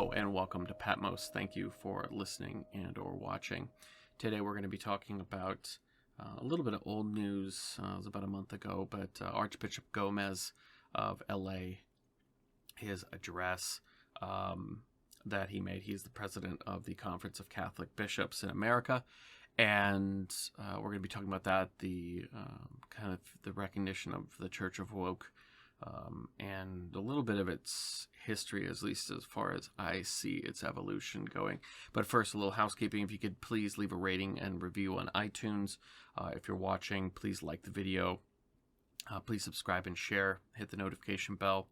Hello and welcome to Patmos. Thank you for listening and or watching. Today we're going to be talking about a little bit of old news. It was about a month ago, but Archbishop Gomez of LA, his address that he made. He's the president of the Conference of Catholic Bishops in America. And we're going to be talking about that, the kind of the recognition of the Church of Woke, and a little bit of its history, at least as far as I see its evolution going. But first, a little housekeeping. If you could please leave a rating and review on iTunes. If you're watching, please like the video. Please subscribe and share. Hit the notification bell,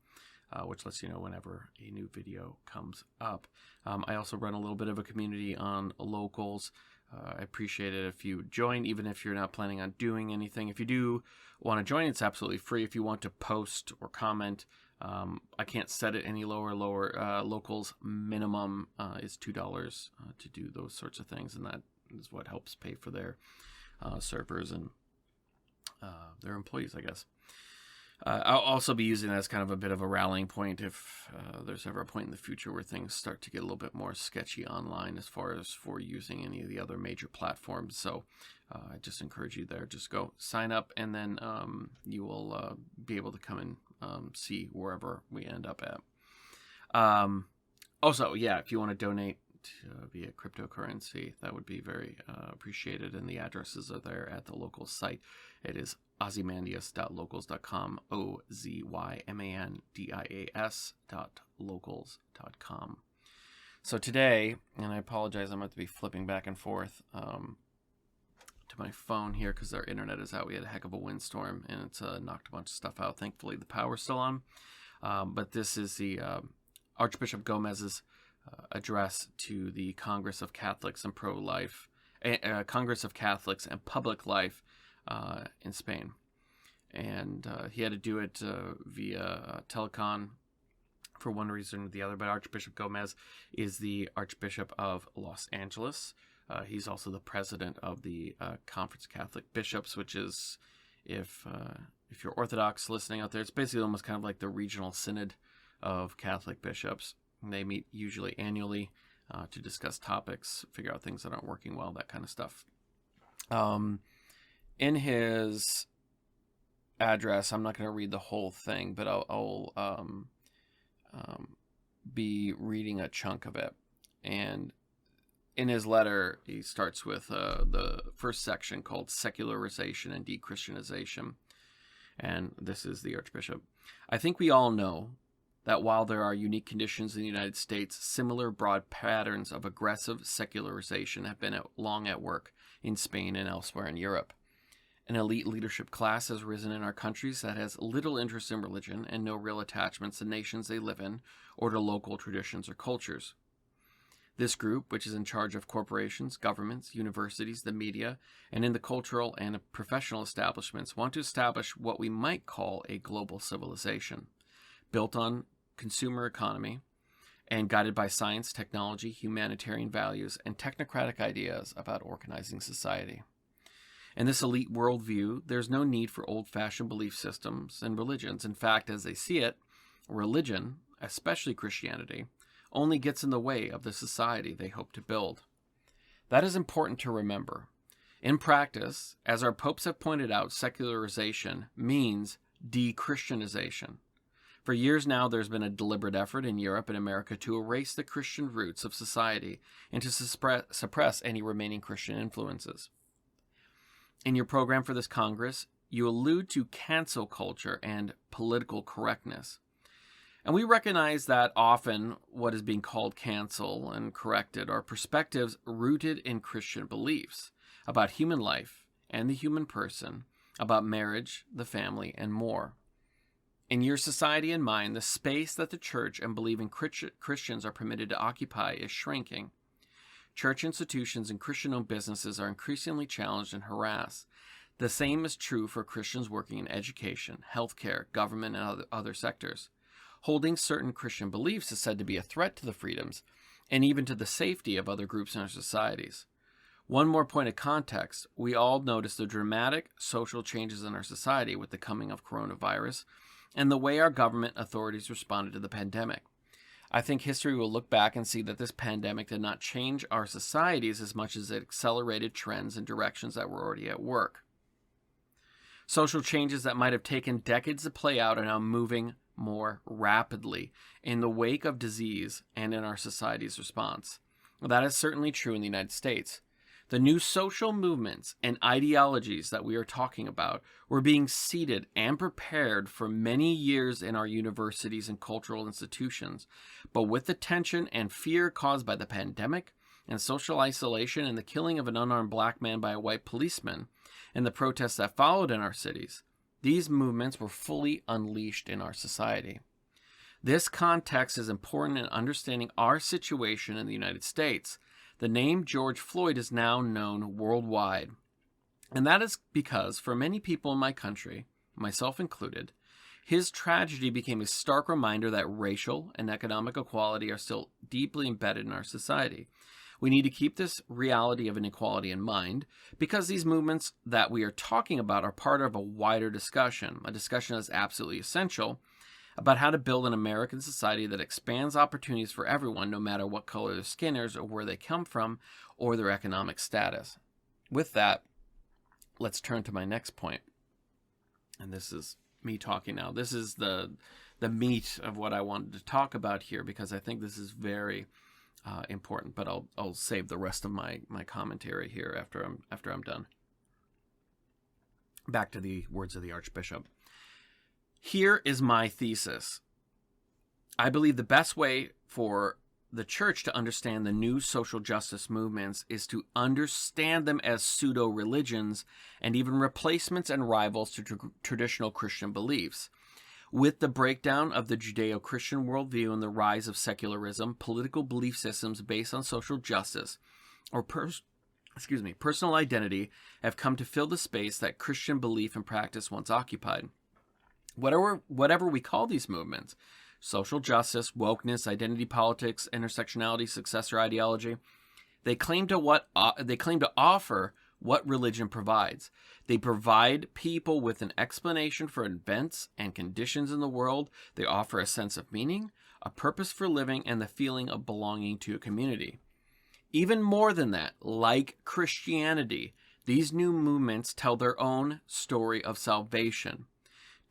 which lets you know whenever a new video comes up. I also run a little bit of a community on Locals. I appreciate it if you join, even if you're not planning on doing anything. If you do want to join, it's absolutely free. If you want to post or comment, I can't set it any lower. Locals minimum is $2 to do those sorts of things, and that is what helps pay for their servers and their employees, I guess. I'll also be using that as kind of a bit of a rallying point if there's ever a point in the future where things start to get a little bit more sketchy online as far as for using any of the other major platforms. So I just encourage you there. Just go sign up, and then you will be able to come and see wherever we end up at. Also, yeah, if you want to donate via cryptocurrency, that would be very appreciated, and the addresses are there at the local site. It is ozymandias.locals.com, ozymandias.locals.com. So today, and I apologize, I'm going to be flipping back and forth to my phone here because our internet is out. We had a heck of a windstorm, and it's knocked a bunch of stuff out. Thankfully, the power's still on. But this is the Archbishop Gomez's address to the Congress of Catholics and Pro-Life, Congress of Catholics and Public Life in Spain. And he had to do it via telecon for one reason or the other. But Archbishop Gomez is the Archbishop of Los Angeles. He's also the president of the Conference of Catholic Bishops, which is, if you're Orthodox listening out there, it's basically almost kind of like the regional synod of Catholic bishops. And they meet usually annually to discuss topics, figure out things that aren't working well, that kind of stuff. In his address, I'm not going to read the whole thing, but I'll be reading a chunk of it. And in his letter, he starts with the first section called Secularization and De-Christianization. And this is the Archbishop. I think we all know that while there are unique conditions in the United States, similar broad patterns of aggressive secularization have been long at work in Spain and elsewhere in Europe. An elite leadership class has risen in our countries that has little interest in religion and no real attachments to nations they live in or to local traditions or cultures. This group, which is in charge of corporations, governments, universities, the media, and in the cultural and professional establishments, want to establish what we might call a global civilization, built on consumer economy and guided by science, technology, humanitarian values, and technocratic ideas about organizing society. In this elite worldview, there's no need for old-fashioned belief systems and religions. In fact, as they see it, religion, especially Christianity, only gets in the way of the society they hope to build. That is important to remember. In practice, as our popes have pointed out, secularization means de-Christianization. For years now, there's been a deliberate effort in Europe and America to erase the Christian roots of society and to suppress any remaining Christian influences. In your program for this Congress, you allude to cancel culture and political correctness. And we recognize that often what is being called cancel and corrected are perspectives rooted in Christian beliefs about human life and the human person, about marriage, the family, and more. In your society and mine, the space that the church and believing Christians are permitted to occupy is shrinking. Church institutions and Christian-owned businesses are increasingly challenged and harassed. The same is true for Christians working in education, healthcare, government, and other sectors. Holding certain Christian beliefs is said to be a threat to the freedoms and even to the safety of other groups in our societies. One more point of context, we all notice the dramatic social changes in our society with the coming of coronavirus and the way our government authorities responded to the pandemic. I think history will look back and see that this pandemic did not change our societies as much as it accelerated trends and directions that were already at work. Social changes that might have taken decades to play out are now moving more rapidly in the wake of disease and in our society's response. That is certainly true in the United States. The new social movements and ideologies that we are talking about were being seeded and prepared for many years in our universities and cultural institutions. But with the tension and fear caused by the pandemic and social isolation and the killing of an unarmed black man by a white policeman and the protests that followed in our cities, these movements were fully unleashed in our society. This context is important in understanding our situation in the United States. The name George Floyd is now known worldwide. And that is because for many people in my country, myself included, his tragedy became a stark reminder that racial and economic equality are still deeply embedded in our society. We need to keep this reality of inequality in mind because these movements that we are talking about are part of a wider discussion, a discussion that's absolutely essential about how to build an American society that expands opportunities for everyone, no matter what color their skin is or where they come from or their economic status. With that, let's turn to my next point. And this is me talking now. This is the meat of what I wanted to talk about here because I think this is very important. But I'll save the rest of my commentary here after I'm done. Back to the words of the Archbishop. Here is my thesis. I believe the best way for the church to understand the new social justice movements is to understand them as pseudo-religions and even replacements and rivals to traditional Christian beliefs. With the breakdown of the Judeo-Christian worldview and the rise of secularism, political belief systems based on social justice or personal identity have come to fill the space that Christian belief and practice once occupied. Whatever we call these movements, social justice, wokeness, identity politics, intersectionality, successor ideology, they claim to offer what religion provides. They provide people with an explanation for events and conditions in the world. They offer a sense of meaning, a purpose for living, and the feeling of belonging to a community. Even more than that, like Christianity, these new movements tell their own story of salvation.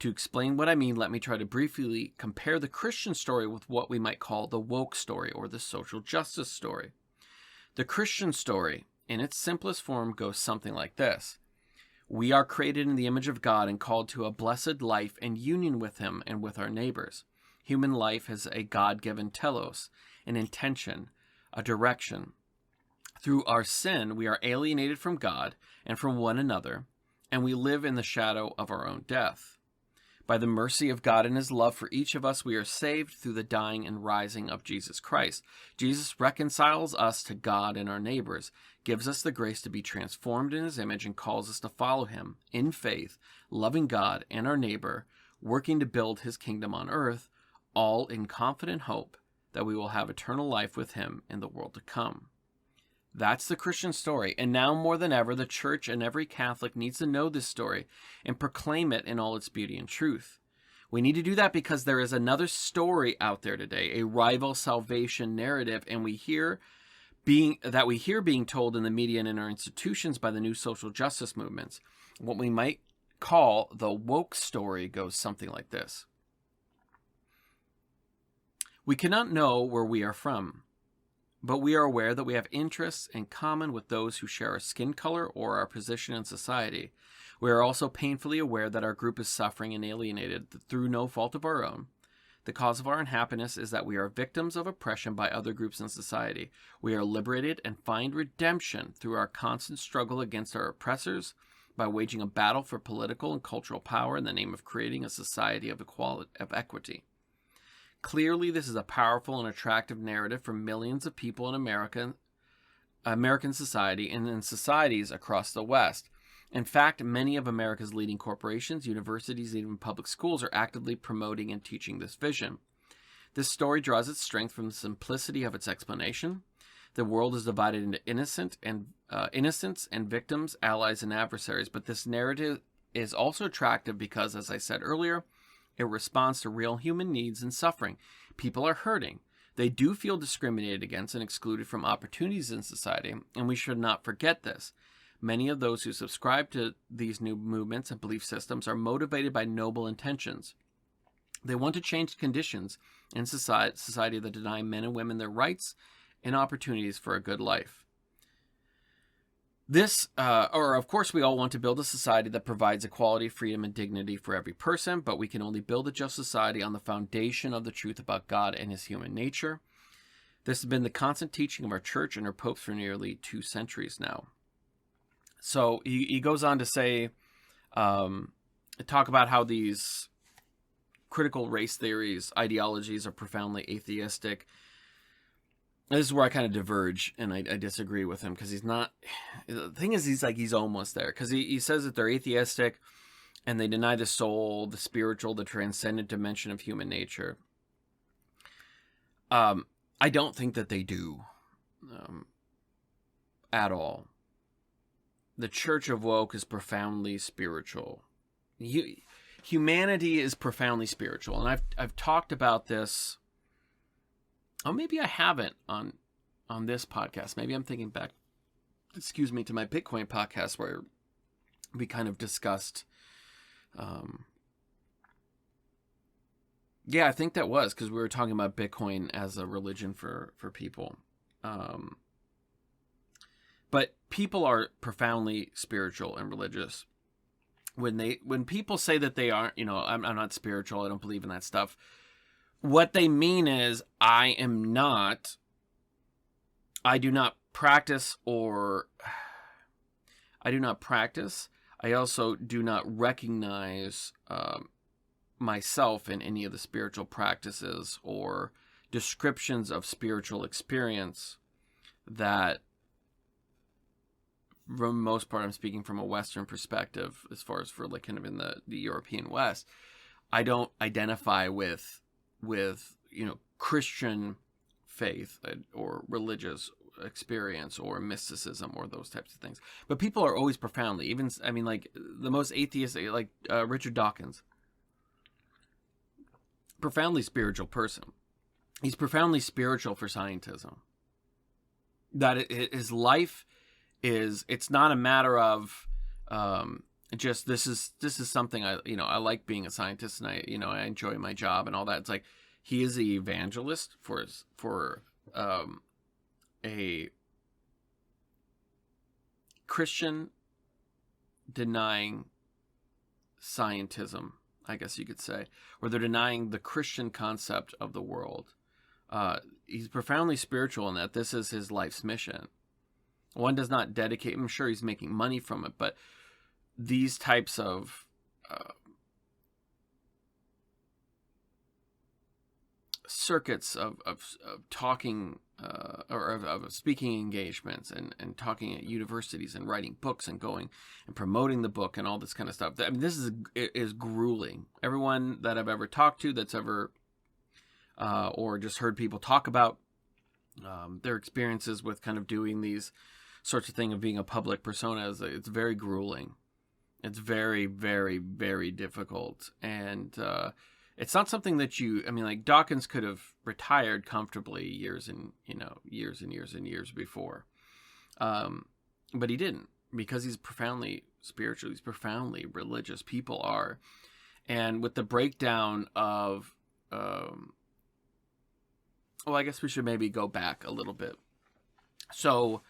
To explain what I mean, let me try to briefly compare the Christian story with what we might call the woke story or the social justice story. The Christian story, in its simplest form, goes something like this. We are created in the image of God and called to a blessed life and union with Him and with our neighbors. Human life has a God-given telos, an intention, a direction. Through our sin, we are alienated from God and from one another, and we live in the shadow of our own death. By the mercy of God and His love for each of us, we are saved through the dying and rising of Jesus Christ. Jesus reconciles us to God and our neighbors, gives us the grace to be transformed in His image, and calls us to follow Him in faith, loving God and our neighbor, working to build His kingdom on earth, all in confident hope that we will have eternal life with Him in the world to come. That's the Christian story, and now more than ever, the church and every Catholic needs to know this story and proclaim it in all its beauty and truth. We need to do that because there is another story out there today, a rival salvation narrative, and we hear being told in the media and in our institutions by the new social justice movements. What we might call the woke story goes something like this. We cannot know where we are from, but we are aware that we have interests in common with those who share our skin color or our position in society. We are also painfully aware that our group is suffering and alienated through no fault of our own. The cause of our unhappiness is that we are victims of oppression by other groups in society. We are liberated and find redemption through our constant struggle against our oppressors by waging a battle for political and cultural power in the name of creating a society of equity. Clearly, this is a powerful and attractive narrative for millions of people in American society and in societies across the West. In fact, many of America's leading corporations, universities, and even public schools are actively promoting and teaching this vision. This story draws its strength from the simplicity of its explanation. The world is divided into innocents and victims, allies and adversaries, but this narrative is also attractive because, as I said earlier, it responds to real human needs and suffering. People are hurting. They do feel discriminated against and excluded from opportunities in society, and we should not forget this. Many of those who subscribe to these new movements and belief systems are motivated by noble intentions. They want to change conditions in society that deny men and women their rights and opportunities for a good life. Of course, we all want to build a society that provides equality, freedom, and dignity for every person, but we can only build a just society on the foundation of the truth about God and his human nature. This has been the constant teaching of our church and our popes for nearly 2 centuries now. So he goes on to say, talk about how these critical race theories, ideologies are profoundly atheistic. This is where I kind of diverge and I disagree with him, because he's not. The thing is, he's almost there, because he says that they're atheistic and they deny the soul, the spiritual, the transcendent dimension of human nature. I don't think that they do at all. The Church of Woke is profoundly spiritual. Humanity is profoundly spiritual, and I've talked about this. Oh, maybe I haven't on this podcast. Maybe I'm thinking back, to my Bitcoin podcast where we kind of discussed. Yeah, I think that was because we were talking about Bitcoin as a religion for people. But people are profoundly spiritual and religious. When people say that they aren't, I'm not spiritual, I don't believe in that stuff. What they mean is, I do not practice. I also do not recognize myself in any of the spiritual practices or descriptions of spiritual experience that, for the most part, I'm speaking from a Western perspective, as far as for like kind of in the European West, I don't identify with Christian faith or religious experience or mysticism or those types of things. But people are always profoundly, like the most atheistic, like Richard Dawkins, profoundly spiritual person. He's profoundly spiritual for scientism. That his life is, it's not a matter of just this is something I like being a scientist, and I enjoy my job and all that. It's like he is an evangelist for a Christian denying scientism, I guess you could say, or they're denying the Christian concept of the world. He's profoundly spiritual in that this is his life's mission. One does not dedicate, I'm sure he's making money from it, but these types of circuits of talking or of speaking engagements and talking at universities and writing books and going and promoting the book and all this kind of stuff. I mean, this is grueling. Everyone that I've ever talked to that's ever or just heard people talk about their experiences with kind of doing these sorts of thing of being a public persona, it's very grueling. It's very, very, very difficult. And it's not something that like Dawkins could have retired comfortably years and years before. But he didn't, because he's profoundly spiritual. He's profoundly religious. People are. And with the breakdown of, I guess we should maybe go back a little bit. So,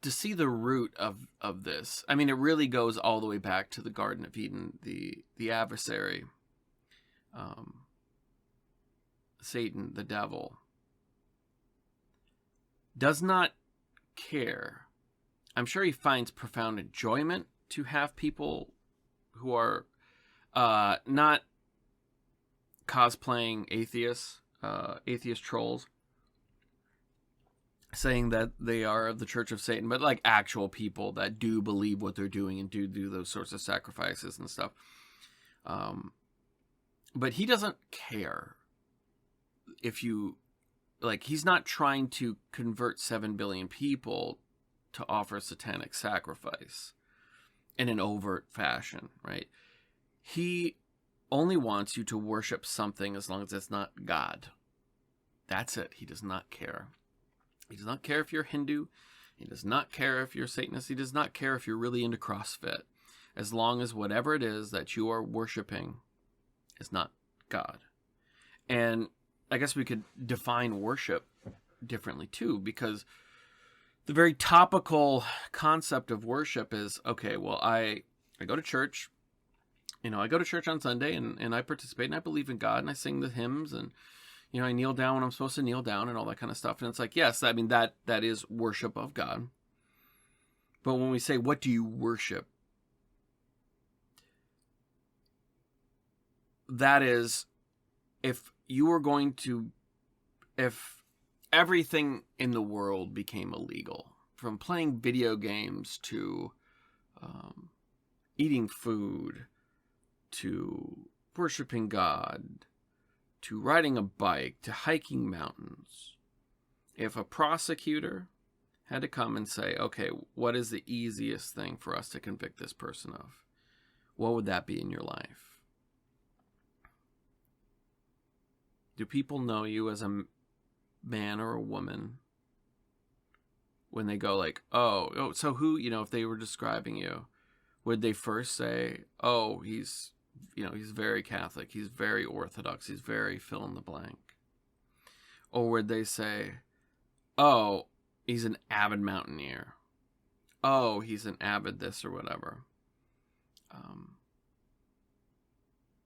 to see the root of this, I mean, it really goes all the way back to the Garden of Eden. The adversary, Satan, the devil, does not care. I'm sure he finds profound enjoyment to have people who are not cosplaying atheists, atheist trolls, saying that they are of the Church of Satan, but like actual people that do believe what they're doing and do those sorts of sacrifices and stuff. But he doesn't care if you, like, he's not trying to convert 7 billion people to offer satanic sacrifice in an overt fashion, right? He only wants you to worship something as long as it's not God. That's it. He does not care. He does not care if you're Hindu. He does not care if you're Satanist. He does not care if you're really into CrossFit. As long as whatever it is that you are worshiping is not God. And I guess we could define worship differently too, because the very topical concept of worship is, okay, well, I go to church. I go to church on Sunday and I participate and I believe in God and I sing the hymns and, I kneel down when I'm supposed to kneel down and all that kind of stuff. And it's like, yes, I mean, that is worship of God. But when we say, what do you worship? That is, if everything in the world became illegal, from playing video games to eating food, to worshiping God, to riding a bike, to hiking mountains. If a prosecutor had to come and say, okay, what is the easiest thing for us to convict this person of? What would that be in your life? Do people know you as a man or a woman when they go like, oh, so who, if they were describing you, would they first say, oh, he's very Catholic, he's very Orthodox, he's very fill in the blank? Or would they say, oh, he's an avid mountaineer, oh, he's an avid this or whatever?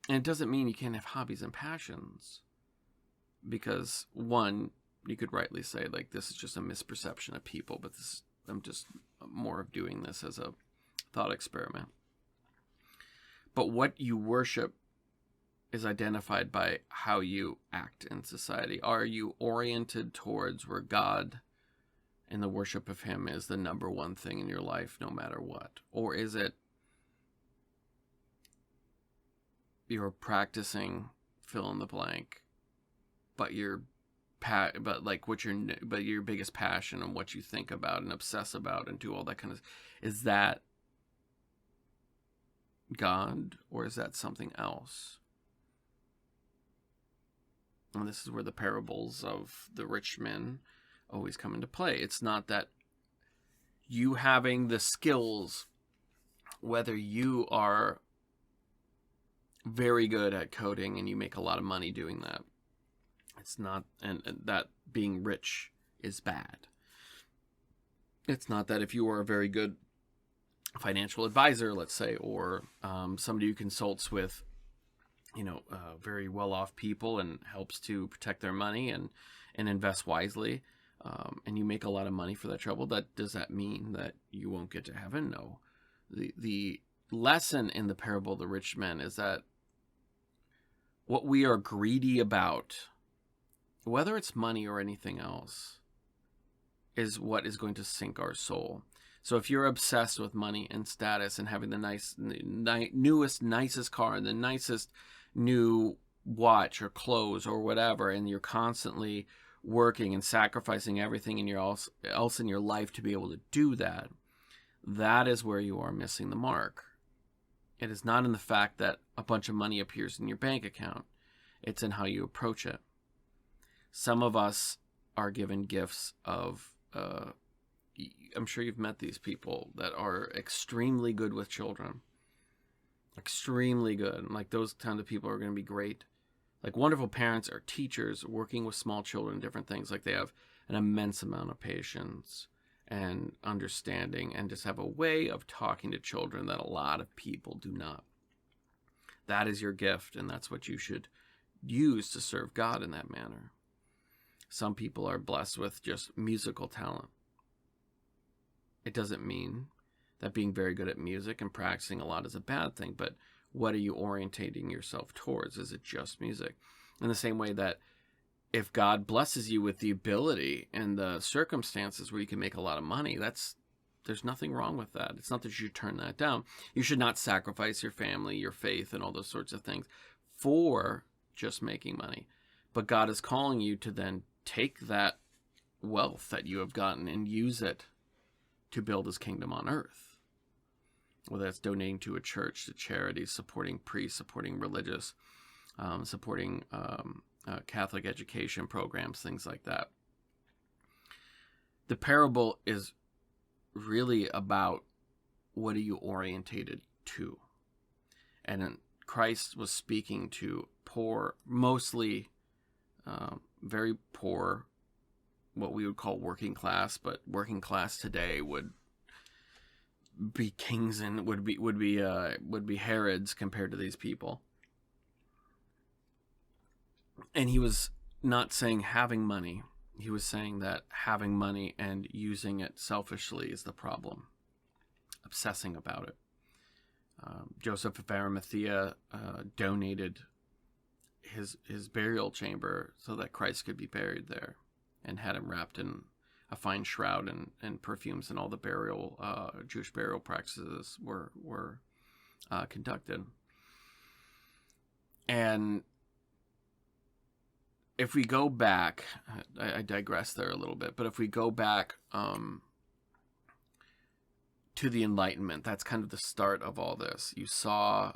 And it doesn't mean you can't have hobbies and passions, because one, you could rightly say, like, this is just a misperception of people, but I'm just more of doing this as a thought experiment. But what you worship is identified by how you act in society. Are you oriented towards where God and the worship of Him is the number one thing in your life, no matter what? Or is it you're practicing fill in the blank, but your biggest passion and what you think about and obsess about and do all that kind of, is that God, or is that something else? And this is where the parables of the rich men always come into play. It's not that you having the skills, whether you are very good at coding and you make a lot of money doing that. It's not, and that being rich is bad. It's not that if you are a very good financial advisor, let's say, or somebody who consults with, very well-off people and helps to protect their money and invest wisely, and you make a lot of money for that trouble, does that mean that you won't get to heaven? No. The lesson in the parable of the rich men is that what we are greedy about, whether it's money or anything else, is what is going to sink our soul. So if you're obsessed with money and status and having the newest, nicest car and the nicest new watch or clothes or whatever, and you're constantly working and sacrificing everything else in your life to be able to do that, that is where you are missing the mark. It is not in the fact that a bunch of money appears in your bank account. It's in how you approach it. Some of us are given gifts of, I'm sure you've met these people that are extremely good with children. Extremely good. Like, those kind of people are going to be great. Like, wonderful parents or teachers working with small children, different things. Like, they have an immense amount of patience and understanding and just have a way of talking to children that a lot of people do not. That is your gift, and that's what you should use to serve God in that manner. Some people are blessed with just musical talent. It doesn't mean that being very good at music and practicing a lot is a bad thing, but what are you orientating yourself towards? Is it just music? In the same way that if God blesses you with the ability and the circumstances where you can make a lot of money, there's nothing wrong with that. It's not that you should turn that down. You should not sacrifice your family, your faith, and all those sorts of things for just making money. But God is calling you to then take that wealth that you have gotten and use it to build His kingdom on earth. whether that's donating to a church, to charities, supporting priests, supporting religious, supporting Catholic education programs, things like that. The parable is really about what are you orientated to? And Christ was speaking to poor, mostly very poor, what we would call working class, but working class today would be kings and would be Herods compared to these people. And he was not saying having money. He was saying that having money and using it selfishly is the problem. Obsessing about it. Joseph of Arimathea donated his burial chamber so that Christ could be buried there, and had him wrapped in a fine shroud and perfumes, and all the Jewish burial practices were conducted. And if we go back, I digress there a little bit, but if we go back to the Enlightenment, that's kind of the start of all this. You saw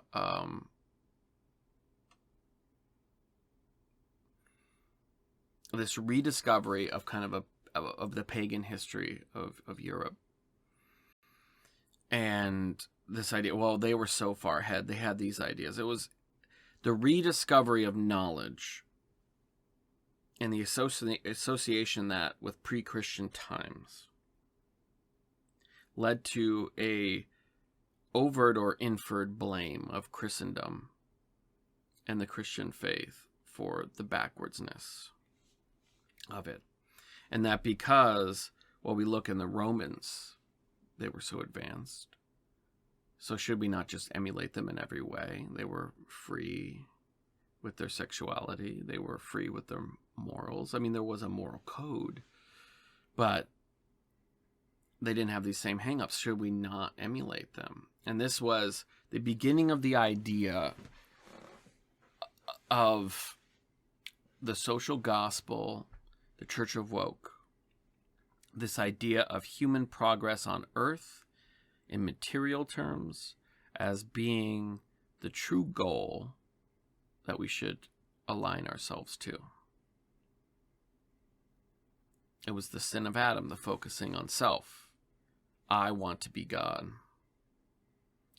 this rediscovery of kind of the pagan history of Europe. And this idea, well, they were so far ahead. They had these ideas. It was the rediscovery of knowledge and the association that with pre-Christian times led to a overt or inferred blame of Christendom and the Christian faith for the backwardsness of it. And that because, well, we look in the Romans, they were so advanced. So should we not just emulate them in every way? They were free with their sexuality. They were free with their morals. I mean, there was a moral code, but they didn't have these same hang-ups. Should we not emulate them? And this was the beginning of the idea of the social gospel, the Church of Woke. This idea of human progress on earth in material terms as being the true goal that we should align ourselves to. It was the sin of Adam, the focusing on self. I want to be God.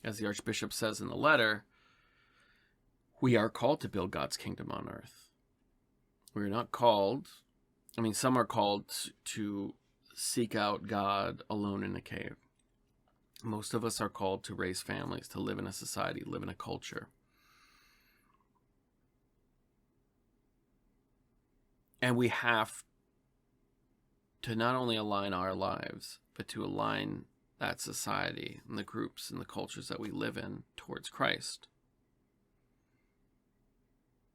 As the Archbishop says in the letter, we are called to build God's kingdom on earth. We're not called, some are called to seek out God alone in a cave. Most of us are called to raise families, to live in a society, live in a culture. And we have to not only align our lives, but to align that society and the groups and the cultures that we live in towards Christ.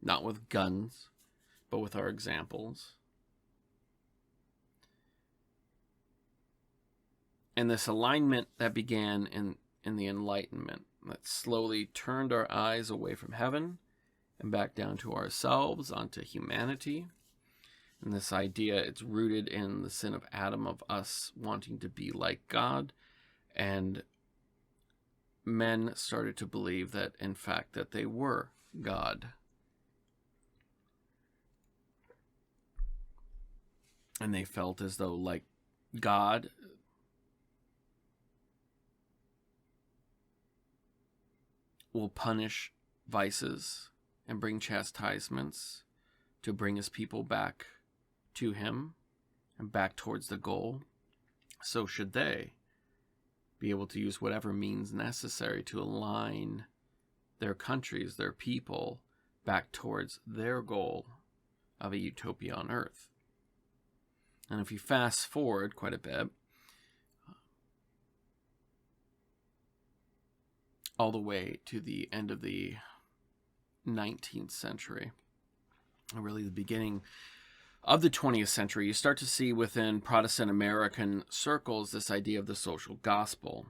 Not with guns, but with our examples. And this alignment that began in the Enlightenment, that slowly turned our eyes away from heaven and back down to ourselves, onto humanity. And this idea, it's rooted in the sin of Adam, of us wanting to be like God. And men started to believe that, in fact, that they were God. And they felt as though, like God, will punish vices and bring chastisements to bring his people back to him and back towards the goal. So should they be able to use whatever means necessary to align their countries, their people, back towards their goal of a utopia on earth. And if you fast forward quite a bit, all the way to the end of the 19th century, and really the beginning of the 20th century, you start to see within Protestant American circles this idea of the social gospel.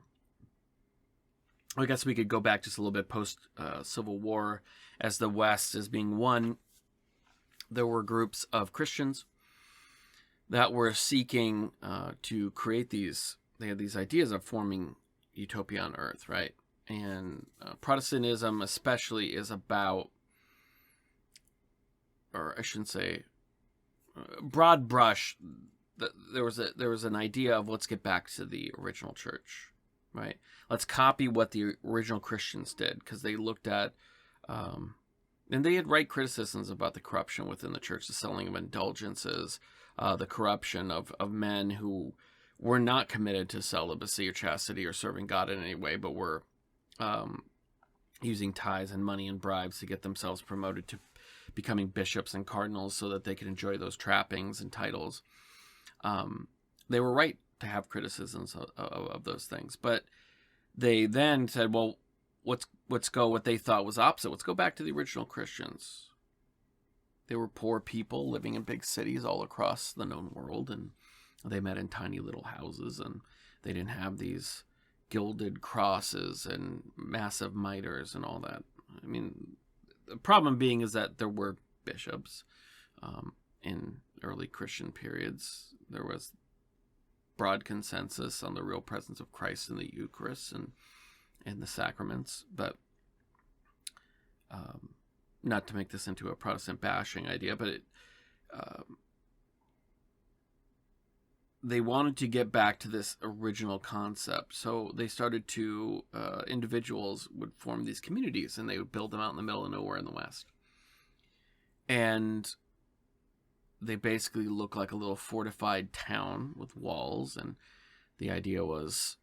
I guess we could go back just a little bit post-Civil War, as the West is being one. There were groups of Christians that were seeking to create these. They had these ideas of forming, utopia on earth, right? And Protestantism especially is about, or I shouldn't say, broad brush, there was an idea of let's get back to the original church, right? Let's copy what the original Christians did, because they looked at, and they had right criticisms about the corruption within the church, the selling of indulgences, the corruption of men who were not committed to celibacy or chastity or serving God in any way, but were using tithes and money and bribes to get themselves promoted to becoming bishops and cardinals so that they could enjoy those trappings and titles. They were right to have criticisms of those things, but they then said, well, let's go what they thought was opposite. Let's go back to the original Christians. They were poor people living in big cities all across the known world, and they met in tiny little houses, and they didn't have these gilded crosses and massive mitres and all that. I mean, the problem being is that there were bishops in early Christian periods. There was broad consensus on the real presence of Christ in the Eucharist and the sacraments, but not to make this into a Protestant bashing idea, but they wanted to get back to this original concept. So they started to, individuals would form these communities, and they would build them out in the middle of nowhere in the West. And they basically look like a little fortified town with walls. And the idea was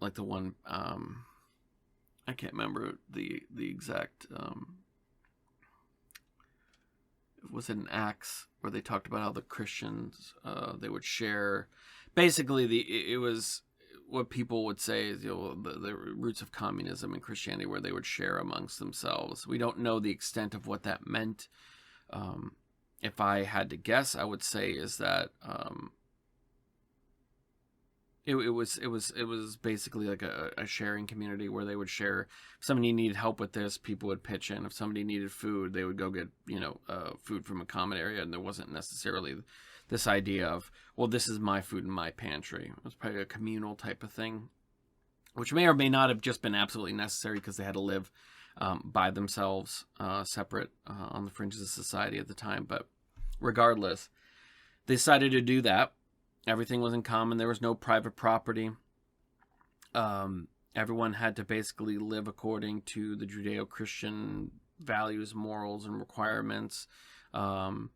like the one, I can't remember the exact, was it an Acts where they talked about how the Christians, they would share, basically it was what people would say is, the roots of communism and Christianity, where they would share amongst themselves. We don't know the extent of what that meant. If I had to guess, I would say is that it was basically like a sharing community where they would share. If somebody needed help with this, people would pitch in. If somebody needed food, they would go get food from a common area, and there wasn't necessarily this idea of, well, this is my food in my pantry. It was probably a communal type of thing, which may or may not have just been absolutely necessary because they had to live by themselves, separate on the fringes of society at the time. But regardless, they decided to do that. Everything was in common. There was no private property. Everyone had to basically live according to the Judeo-Christian values, morals, and requirements. And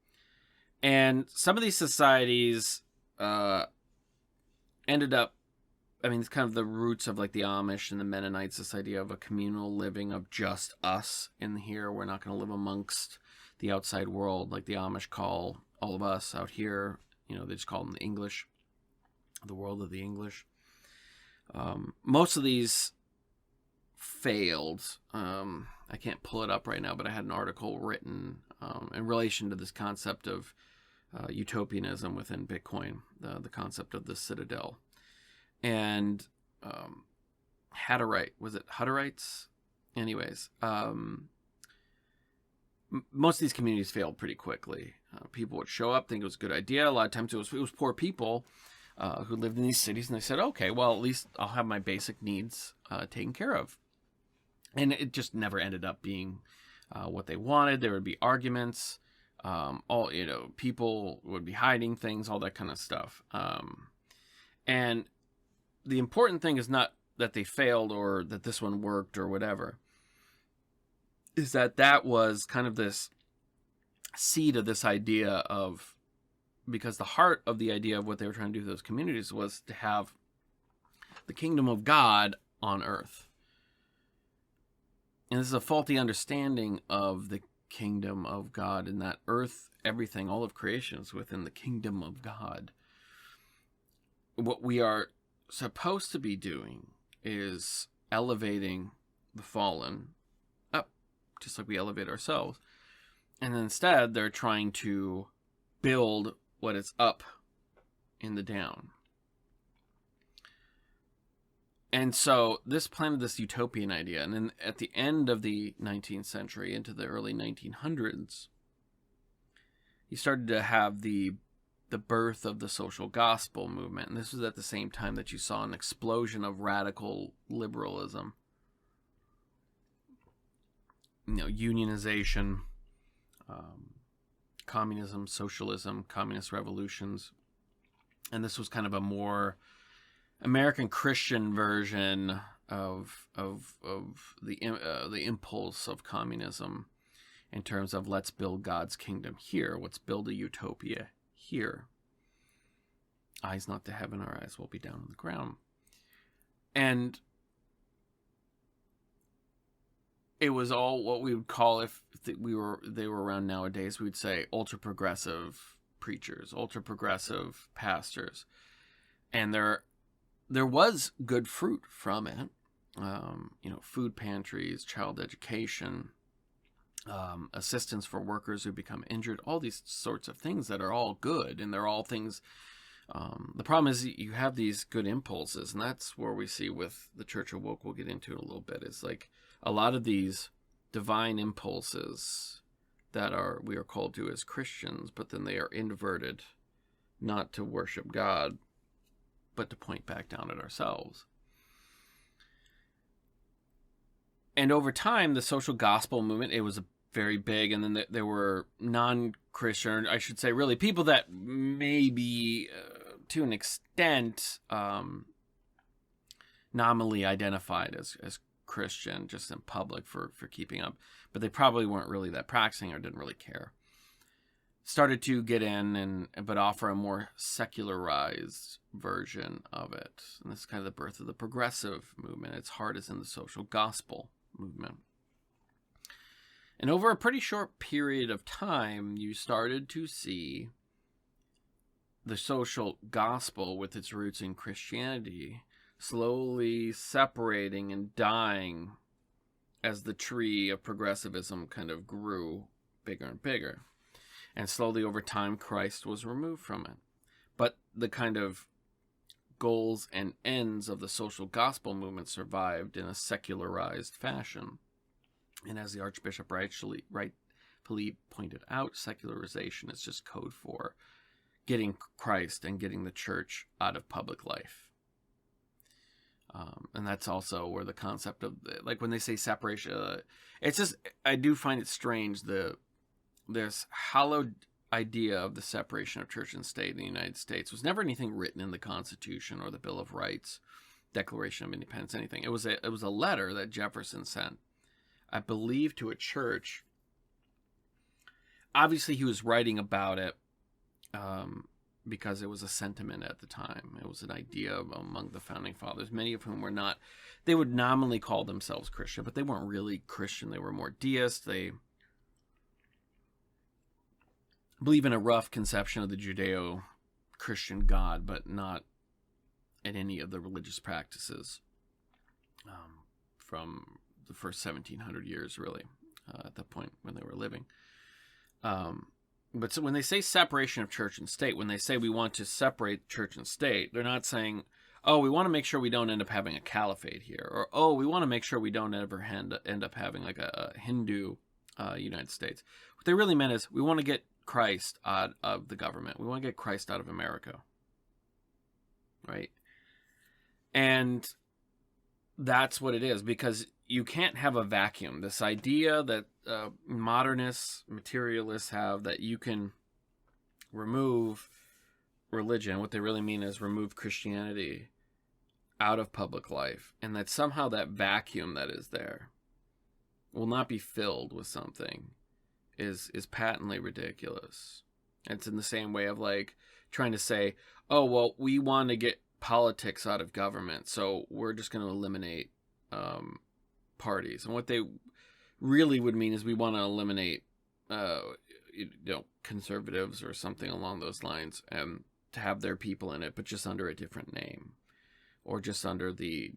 some of these societies ended up, it's kind of the roots of like the Amish and the Mennonites, this idea of a communal living of just us in here. We're not going to live amongst the outside world like the Amish call all of us out here. They just call them the English, the world of the English. Most of these failed. I can't pull it up right now, but I had an article written in relation to this concept of utopianism within Bitcoin, the concept of the citadel. And was it Hutterites? Anyways, most of these communities failed pretty quickly. People would show up, think it was a good idea. A lot of times it was poor people who lived in these cities, and they said, okay, well, at least I'll have my basic needs taken care of. And it just never ended up being what they wanted. There would be arguments. People would be hiding things, all that kind of stuff. And the important thing is not that they failed or that this one worked or whatever, is that was kind of this seed of this idea of, because the heart of the idea of what they were trying to do with those communities was to have the kingdom of God on earth. And this is a faulty understanding of the kingdom of God, in that earth, everything, all of creation is within the kingdom of God. What we are supposed to be doing is elevating the fallen up, just like we elevate ourselves. And instead, they're trying to build what is up in the down. And so this planted this utopian idea. And then at the end of the 19th century, into the early 1900s, you started to have the the birth of the social gospel movement. And this was at the same time that you saw an explosion of radical liberalism. Unionization, communism, socialism, communist revolutions. And this was kind of a more American Christian version of the impulse of communism, in terms of let's build God's kingdom here. Let's build a utopia here. Eyes not to heaven, our eyes will be down on the ground. And it was all what we would call, if they were around nowadays, we'd say ultra progressive preachers, ultra progressive pastors. And there was good fruit from it. Food pantries, child education, assistance for workers who become injured, all these sorts of things that are all good, and they're all things. The problem is you have these good impulses, and that's where we see with the Church Awoke, we'll get into it a little bit, is like a lot of these divine impulses that we are called to as Christians, but then they are inverted, not to worship God, but to point back down at ourselves. And over time, the social gospel movement, it was very big, and then there were non-Christian, I should say, really people that maybe to an extent nominally identified as Christian, just in public for keeping up, but they probably weren't really that practicing or didn't really care. Started to get in but offer a more secularized version of it. And this is kind of the birth of the progressive movement. Its heart is in the social gospel movement. And over a pretty short period of time, you started to see the social gospel, with its roots in Christianity, slowly separating and dying as the tree of progressivism kind of grew bigger and bigger. And slowly over time, Christ was removed from it. But the kind of goals and ends of the social gospel movement survived in a secularized fashion. And as the Archbishop rightfully pointed out, secularization is just code for getting Christ and getting the church out of public life. And that's also where the concept of, like when they say separation, it's just, I do find it strange, this hallowed idea of the separation of church and state in the United States was never anything written in the Constitution or the Bill of Rights, Declaration of Independence, anything. It was a letter that Jefferson sent, I believe, to a church. Obviously, he was writing about it because it was a sentiment at the time. It was an idea among the founding fathers, many of whom were not, they would nominally call themselves Christian, but they weren't really Christian. They were more deist. They believe in a rough conception of the Judeo-Christian God, but not in any of the religious practices from the first 1700 years, really, at the point when they were living. But so when they say separation of church and state, when they say we want to separate church and state, they're not saying, oh, we want to make sure we don't end up having a caliphate here, or, oh, we want to make sure we don't ever end up having like a Hindu United States. What they really meant is we want to get Christ out of the government. We want to get Christ out of America. Right? And that's what it is, because you can't have a vacuum. This idea that modernists, materialists have, that you can remove religion, what they really mean is remove Christianity out of public life, and that somehow that vacuum that is there will not be filled with something is patently ridiculous. It's in the same way of like trying to say, oh, well, we want to get politics out of government, so we're just going to eliminate parties. And what they really would mean is we want to eliminate conservatives or something along those lines, and to have their people in it, but just under a different name, or just under the,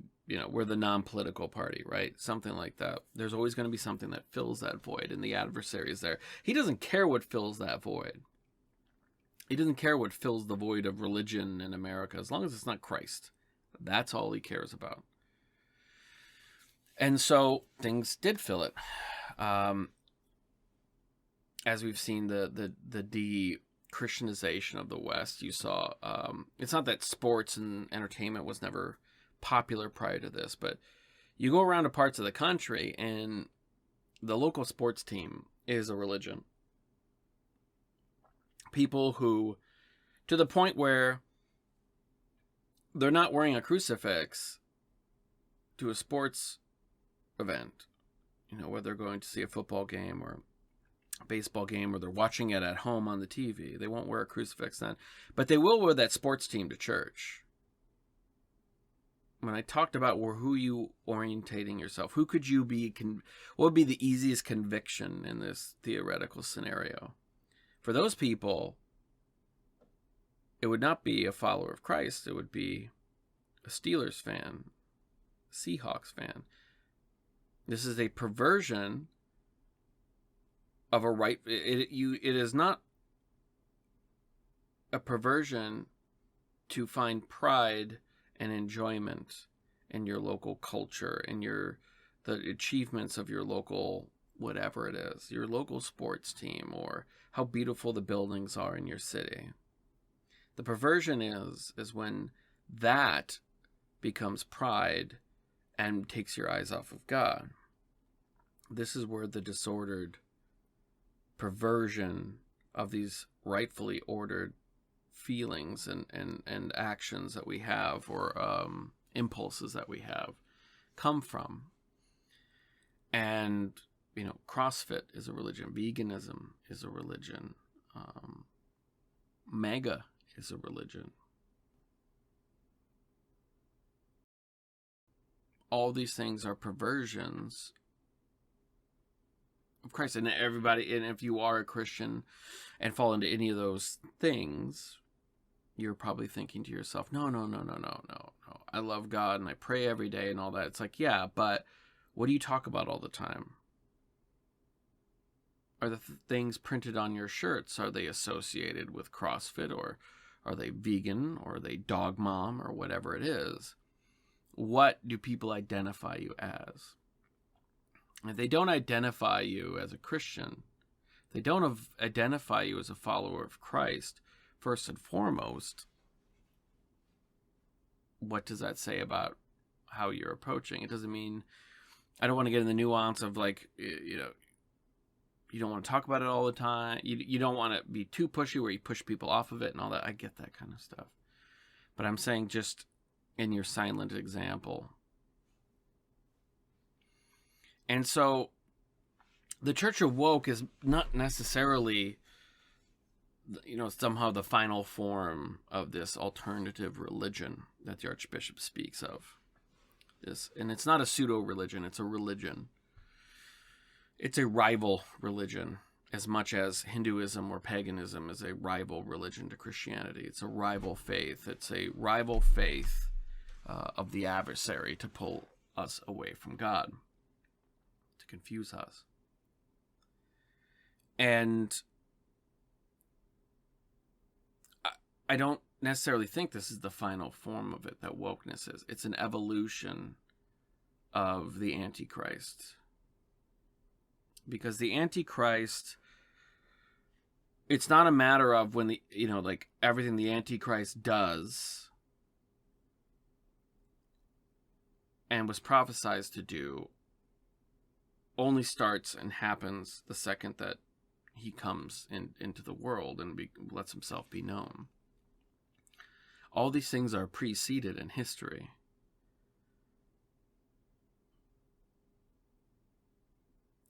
we're the non-political party, right? Something like that. There's always going to be something that fills that void, and the adversary is there. He doesn't care what fills that void. He doesn't care what fills the void of religion in America, as long as it's not Christ. That's all he cares about. And so things did fill it. As we've seen, the de-Christianization of the West. You saw, it's not that sports and entertainment was never popular prior to this, but you go around to parts of the country and the local sports team is a religion. People who, to the point where they're not wearing a crucifix to a sports event, whether they're going to see a football game or a baseball game, or they're watching it at home on the TV. They won't wear a crucifix then, but they will wear that sports team to church. When I talked about who you orientating yourself, who could you be, what would be the easiest conviction in this theoretical scenario? For those people, it would not be a follower of Christ. It would be a Steelers fan, Seahawks fan. This is a perversion of a right. It is not a perversion to find pride and enjoyment in your local culture, in the achievements of your local whatever it is, your local sports team, or how beautiful the buildings are in your city. The perversion is when that becomes pride and takes your eyes off of God. This is where the disordered perversion of these rightfully ordered feelings and actions that we have, or impulses that we have, come from. And CrossFit is a religion, veganism is a religion, MAGA is a religion. All these things are perversions of Christ. And everybody, and if you are a Christian and fall into any of those things, you're probably thinking to yourself, no. I love God and I pray every day and all that. It's like, yeah, but what do you talk about all the time? Are the things printed on your shirts, are they associated with CrossFit, or are they vegan, or are they dog mom, or whatever it is? What do people identify you as? If they don't identify you as a Christian, they don't identify you as a follower of Christ, first and foremost, what does that say about how you're approaching? It doesn't mean, I don't want to get in the nuance of you don't want to talk about it all the time. You don't want to be too pushy where you push people off of it and all that. I get that kind of stuff. But I'm saying just in your silent example. And so the Church of Woke is not necessarily, somehow the final form of this alternative religion that the Archbishop speaks of. And it's not a pseudo-religion, it's a religion. It's a rival religion, as much as Hinduism or paganism is a rival religion to Christianity. It's a rival faith. It's a rival faith of the adversary to pull us away from God, to confuse us. And I don't necessarily think this is the final form of it, that wokeness is. It's an evolution of the Antichrist. Because the Antichrist, it's not a matter of when everything the Antichrist does and was prophesied to do only starts and happens the second that he comes into the world and lets himself be known. All these things are preceded in history.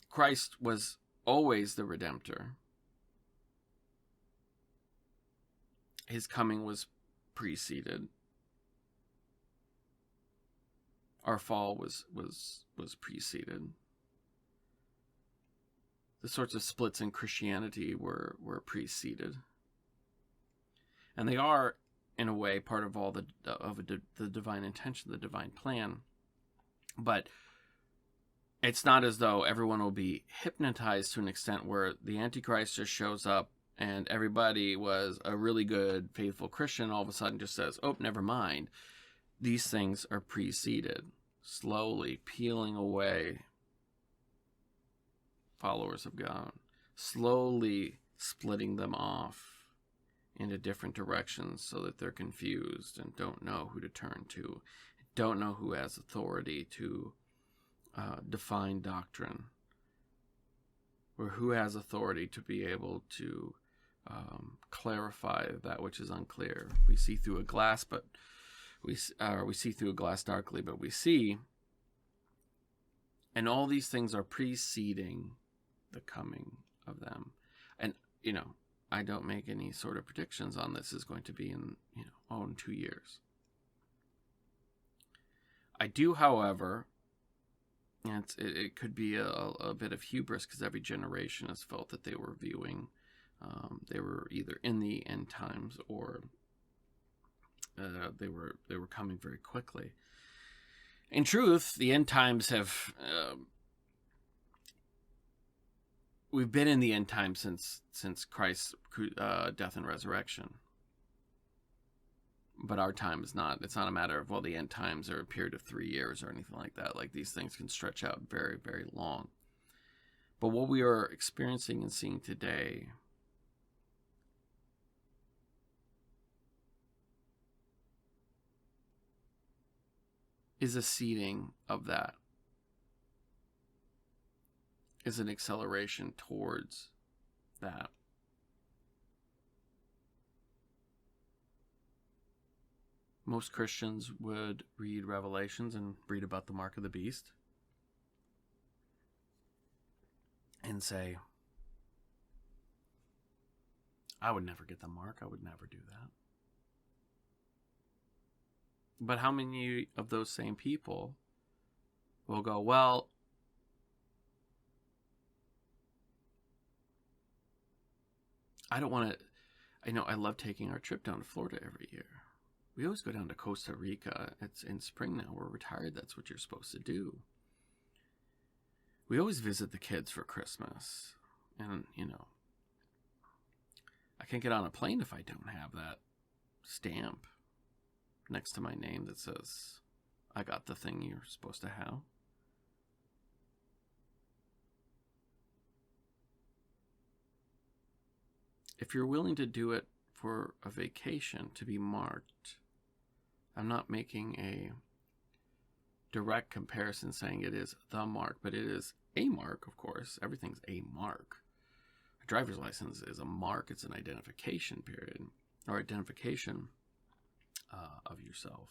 Christ was always the Redemptor. His coming was preceded. Our fall was preceded. The sorts of splits in Christianity were preceded. And they are, in a way, part of all the divine intention, the divine plan. But it's not as though everyone will be hypnotized to an extent where the Antichrist just shows up and everybody was a really good, faithful Christian, all of a sudden just says, oh, never mind. These things are preceded, slowly peeling away followers of God, slowly splitting them off into different directions so that they're confused and don't know who to turn to, don't know who has authority to define doctrine, or who has authority to be able to clarify that which is unclear. We see through a glass, but we see through a glass darkly, but we see. And all these things are preceding the coming of them. And, I don't make any sort of predictions on this is going to be in 2 years. I do, however, and it could be a bit of hubris, because every generation has felt that they were viewing, they were either in the end times, or they were coming very quickly. In truth, the end times have, we've been in the end times since Christ's death and resurrection. But our time is not. It's not a matter of, the end times are a period of 3 years or anything like that. Like, these things can stretch out very, very long. But what we are experiencing and seeing today is a seeding of that, is an acceleration towards that. Most Christians would read Revelations and read about the mark of the beast and say, I would never get the mark. I would never do that. But how many of those same people will go, well, I don't want to, I love taking our trip down to Florida every year. We always go down to Costa Rica. It's in spring now. We're retired. That's what you're supposed to do. We always visit the kids for Christmas. And, I can't get on a plane if I don't have that stamp next to my name that says, I got the thing you're supposed to have. If you're willing to do it for a vacation to be marked, I'm not making a direct comparison saying it is the mark, but it is a mark, of course. Everything's a mark. A driver's license is a mark. It's an identification period, or identification of yourself.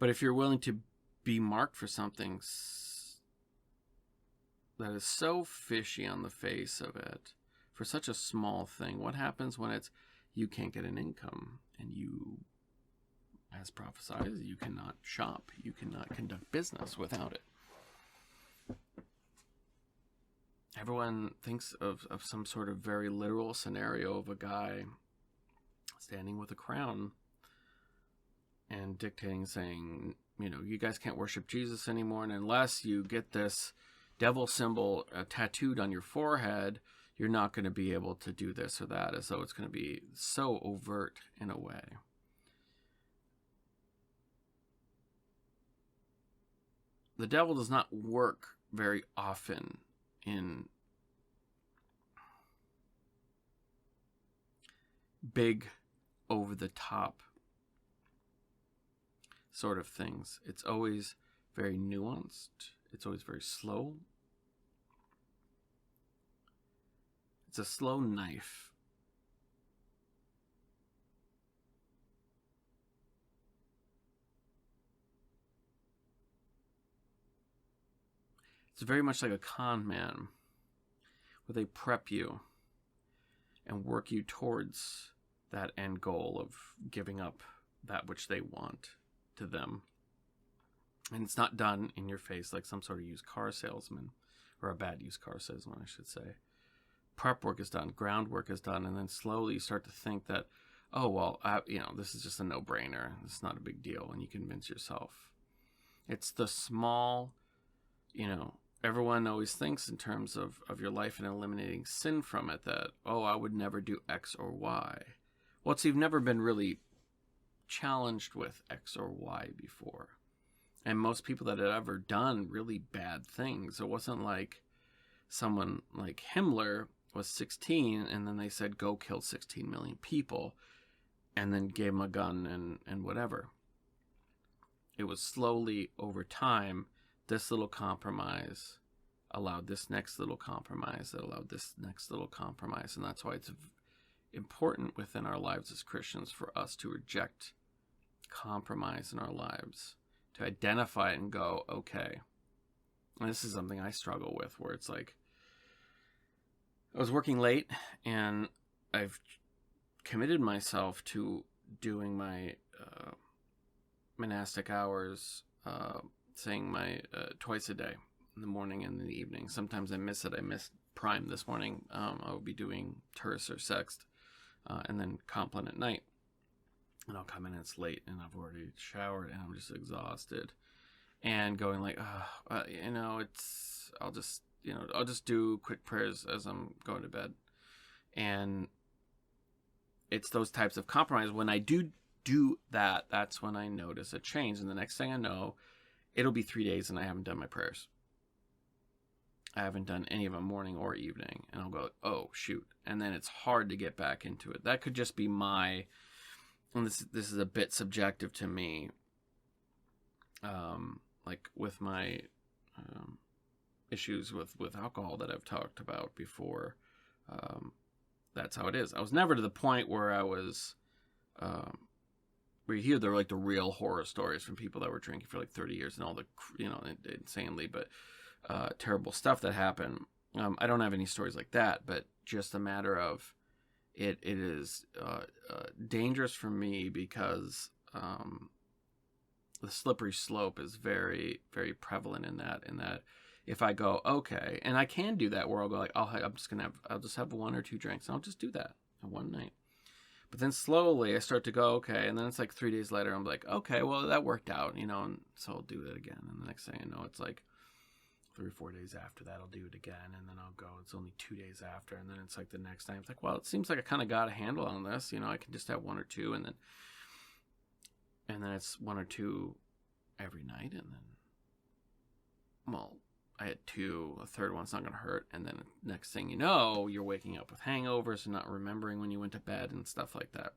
But if you're willing to be marked for something that is so fishy on the face of it, for such a small thing, what happens when it's you can't get an income and you, as prophesied, you cannot shop, you cannot conduct business without it? Everyone thinks of some sort of very literal scenario of a guy standing with a crown and dictating, saying, you guys can't worship Jesus anymore, and unless you get this devil symbol tattooed on your forehead, you're not going to be able to do this or that, as though it's going to be so overt in a way. The devil does not work very often in big, over-the-top sort of things. It's always very nuanced. It's always very slow. It's a slow knife. It's very much like a con man, where they prep you and work you towards that end goal of giving up that which they want to them. And it's not done in your face like some sort of used car salesman, or a bad used car salesman, I should say. Prep work is done, groundwork is done, and then slowly you start to think that, oh, well, this is just a no-brainer. It's not a big deal, and you convince yourself. It's the small, everyone always thinks in terms of your life and eliminating sin from it, that, oh, I would never do X or Y. Well, you've never been really challenged with X or Y before. And most people that had ever done really bad things, it wasn't like someone like Himmler was 16, and then they said, go kill 16 million people, and then gave him a gun and whatever. It was slowly, over time, this little compromise allowed this next little compromise that allowed this next little compromise. And that's why it's important within our lives as Christians for us to reject compromise in our lives, to identify it and go, okay. And this is something I struggle with, where it's like, I was working late, and I've committed myself to doing my monastic hours, saying my twice a day, in the morning and in the evening. Sometimes I miss it. I missed Prime this morning. I'll be doing terce or sext, and then Compline at night. And I'll come in, it's late, and I've already showered, and I'm just exhausted, and going like, I'll just do quick prayers as I'm going to bed. And it's those types of compromise. When I do that, that's when I notice a change. And the next thing I know, it'll be 3 days and I haven't done my prayers. I haven't done any of them morning or evening. And I'll go, oh, shoot. And then it's hard to get back into it. That could just be and this is a bit subjective to me, like with my issues with alcohol that I've talked about before. That's how it is. I was never to the point where I was, where you hear they're like the real horror stories from people that were drinking for like 30 years and all the, insanely, but terrible stuff that happened. I don't have any stories like that, but just a matter of it is dangerous for me because the slippery slope is very, very prevalent in that if I go, okay, and I can do that where I'll go like, I'll just have 1 or 2 drinks, and I'll just do that in one night. But then slowly I start to go, okay, and then it's like 3 days later, I'm like, okay, well, that worked out, and so I'll do it again. And the next thing I know, it's like 3 or 4 days after that, I'll do it again, and then I'll go, it's only 2 days after, and then it's like the next time, it's like, well, it seems like I kind of got a handle on this, I can just have 1 or 2, and then it's 1 or 2 every night, and then, well, I had 2, a third one's not going to hurt, and then next thing you know, you're waking up with hangovers and not remembering when you went to bed and stuff like that.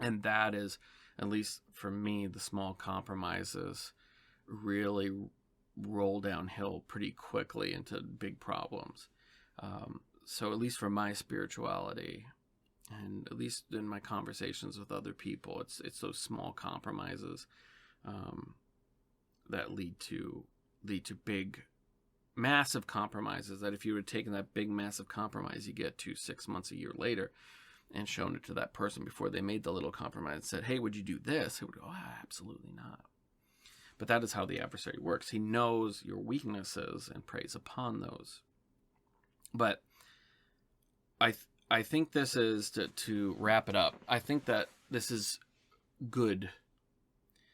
And that is, at least for me, the small compromises really roll downhill pretty quickly into big problems. So at least for my spirituality, and at least in my conversations with other people, it's those small compromises that lead to big, massive compromises, that if you had taken that big, massive compromise you get to 6 months, a year later, and shown it to that person before they made the little compromise and said, hey, would you do this? It would go, absolutely not. But that is how the adversary works. He knows your weaknesses and preys upon those. But I think this is, to wrap it up, I think that this is good.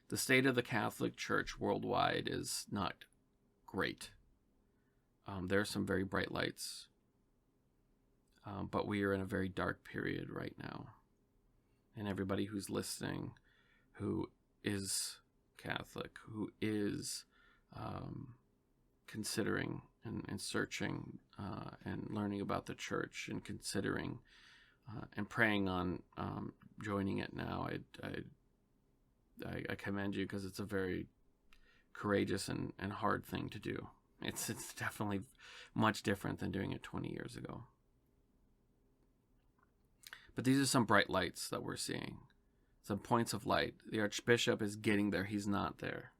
The state of the Catholic Church worldwide is not great. There are some very bright lights, but we are in a very dark period right now. And everybody who's listening, who is Catholic, who is considering and searching and learning about the church and considering and praying on joining it now, I commend you, because it's a very courageous and hard thing to do. It's definitely much different than doing it 20 years ago. But these are some bright lights that we're seeing. Some points of light. The Archbishop is getting there. He's not there.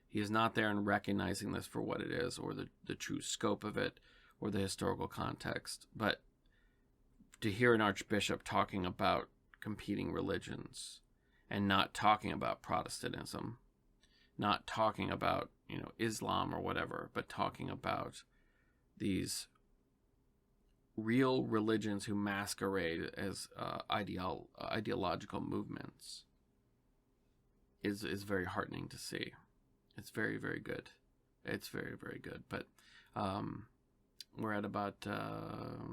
He is not there in recognizing this for what it is, or the true scope of it, or the historical context. But to hear an Archbishop talking about competing religions and not talking about Protestantism, not talking about, Islam or whatever, but talking about these real religions who masquerade as ideological movements is very heartening to see. It's very, very good. It's very, very good. But we're at about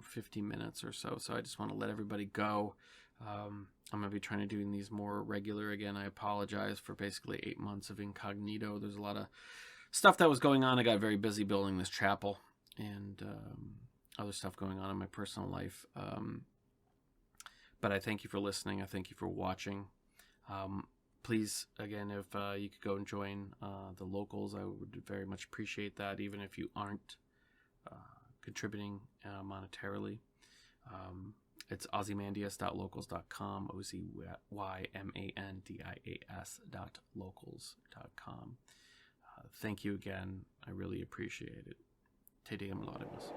50 minutes or so I just want to let everybody go. I'm going to be trying to do these more regular again. I apologize for basically 8 months of incognito. There's a lot of stuff that was going on. I got very busy building this chapel, and other stuff going on in my personal life. But I thank you for listening. I thank you for watching. Please, again, if you could go and join the locals, I would very much appreciate that, even if you aren't contributing monetarily. It's ozymandias.locals.com, OZYMANDIAS.locals.com. Thank you again. I really appreciate it. Te Deum Laudamus.